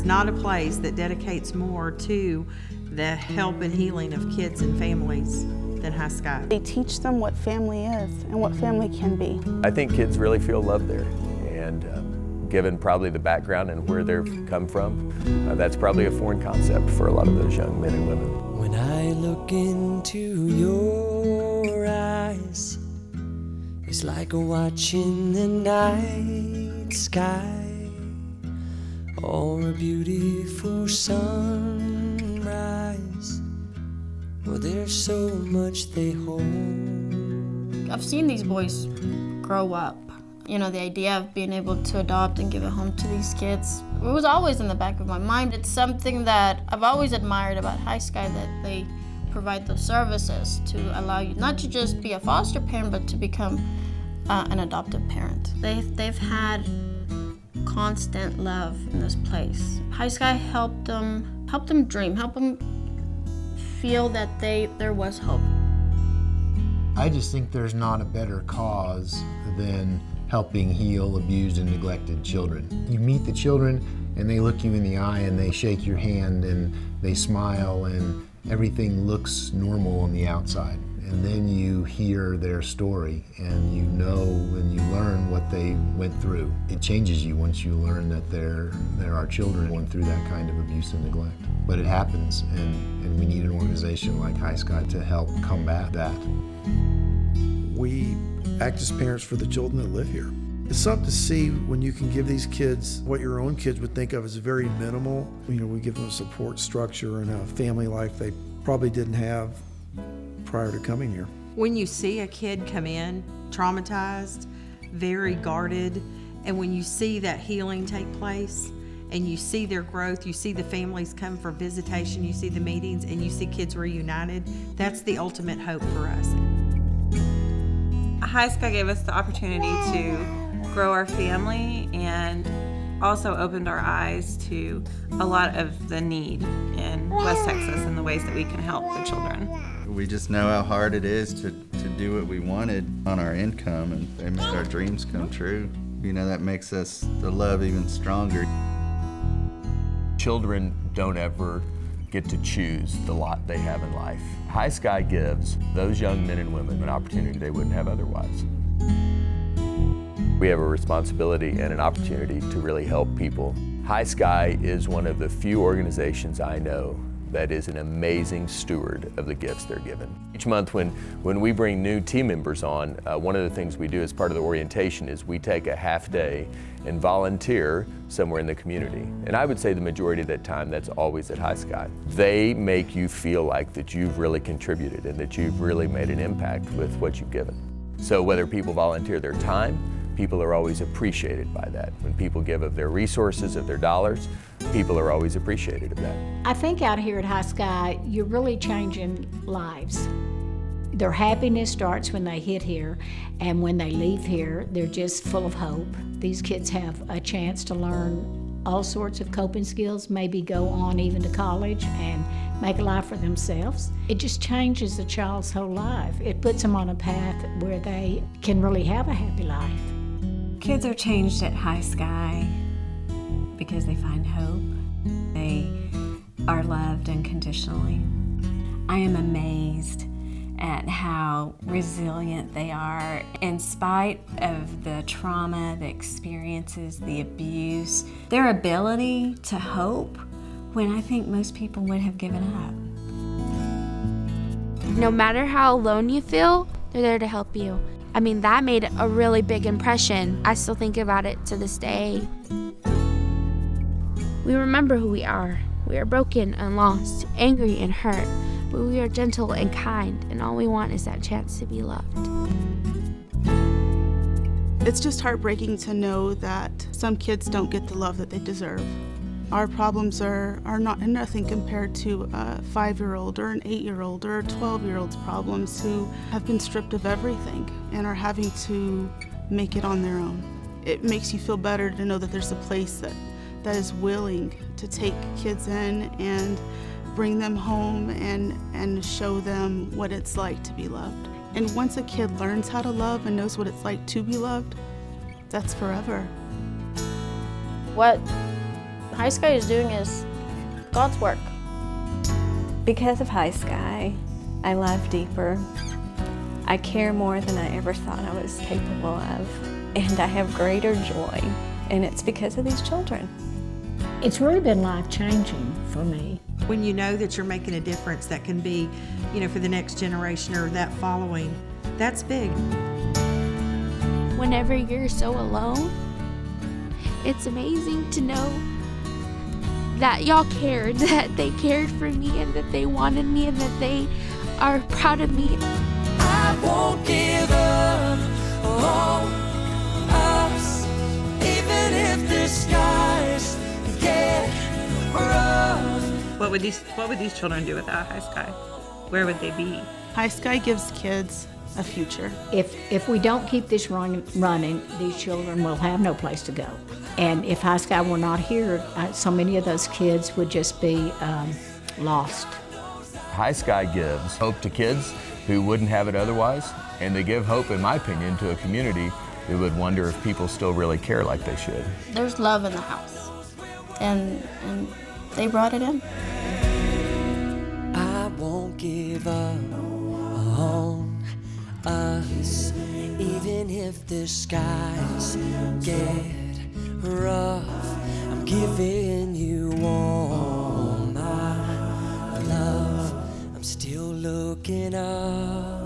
not a place that dedicates more to the help and healing of kids and families than High Sky. They teach them what family is and what family can be. I think kids really feel loved there, and given probably the background and where they've come from, that's probably a foreign concept for a lot of those young men and women. When I look into your eyes, it's like watching the night sky or a beautiful sunrise. Well, there's so much they hold. I've seen these boys grow up. You know, the idea of being able to adopt and give a home to these kids, it was always in the back of my mind. It's something that I've always admired about High Sky, that they provide those services to allow you not to just be a foster parent, but to become an adoptive parent. They've had constant love in this place. High Sky helped them dream, helped them feel that there was hope. I just think there's not a better cause than helping heal abused and neglected children. You meet the children and they look you in the eye and they shake your hand and they smile and everything looks normal on the outside. And then you hear their story and you know and you learn what they went through. It changes you once you learn that there are children going through that kind of abuse and neglect. But it happens, and we need an organization like High Sky to help combat that. We act as parents for the children that live here. It's something to see when you can give these kids what your own kids would think of as very minimal. You know, we give them a support structure and a family life they probably didn't have prior to coming here. When you see a kid come in traumatized, very guarded, and when you see that healing take place and you see their growth, you see the families come for visitation, you see the meetings, and you see kids reunited, that's the ultimate hope for us. High Sky gave us the opportunity to grow our family and also opened our eyes to a lot of the need in West Texas and the ways that we can help the children. We just know how hard it is to do what we wanted on our income, and they made our dreams come true. You know, that makes us the love even stronger. Children don't ever get to choose the lot they have in life. High Sky gives those young men and women an opportunity they wouldn't have otherwise. We have a responsibility and an opportunity to really help people. High Sky is one of the few organizations I know that is an amazing steward of the gifts they're given. Each month when we bring new team members on, one of the things we do as part of the orientation is we take a half day and volunteer somewhere in the community. And I would say the majority of that time, that's always at High Sky. They make you feel like that you've really contributed and that you've really made an impact with what you've given. So whether people volunteer their time, people are always appreciated by that. When people give of their resources, of their dollars, people are always appreciated of that. I think out here at High Sky, you're really changing lives. Their happiness starts when they hit here, and when they leave here, they're just full of hope. These kids have a chance to learn all sorts of coping skills, maybe go on even to college and make a life for themselves. It just changes a child's whole life. It puts them on a path where they can really have a happy life. Kids are changed at High Sky because they find hope. They are loved unconditionally. I am amazed at how resilient they are in spite of the trauma, the experiences, the abuse, their ability to hope when I think most people would have given up. No matter how alone you feel, they're there to help you. I mean, that made a really big impression. I still think about it to this day. We remember who we are. We are broken and lost, angry and hurt, but we are gentle and kind, and all we want is that chance to be loved. It's just heartbreaking to know that some kids don't get the love that they deserve. Our problems are nothing compared to a 5-year-old or an 8-year-old or a 12-year-old's problems who have been stripped of everything and are having to make it on their own. It makes you feel better to know that there's a place that is willing to take kids in and bring them home and show them what it's like to be loved. And once a kid learns how to love and knows what it's like to be loved, that's forever. What High Sky is doing is God's work. Because of High Sky, I love deeper. I care more than I ever thought I was capable of. And I have greater joy. And it's because of these children. It's really been life-changing for me. When you know that you're making a difference that can be, for the next generation or that following, that's big. Whenever you're so alone, it's amazing to know that y'all cared, that they cared for me and that they wanted me and that they are proud of me. I won't give up on us, even if the skies get rough. What would these children do without High Sky? Where would they be? High Sky gives kids a future. If we don't keep this running, these children will have no place to go. And if High Sky were not here, so many of those kids would just be lost. High Sky gives hope to kids who wouldn't have it otherwise, and they give hope, in my opinion, to a community that would wonder if people still really care like they should. There's love in the house, and they brought it in. I won't give up on us, even if the skies get rough. I'm giving you all my love. I'm still looking up.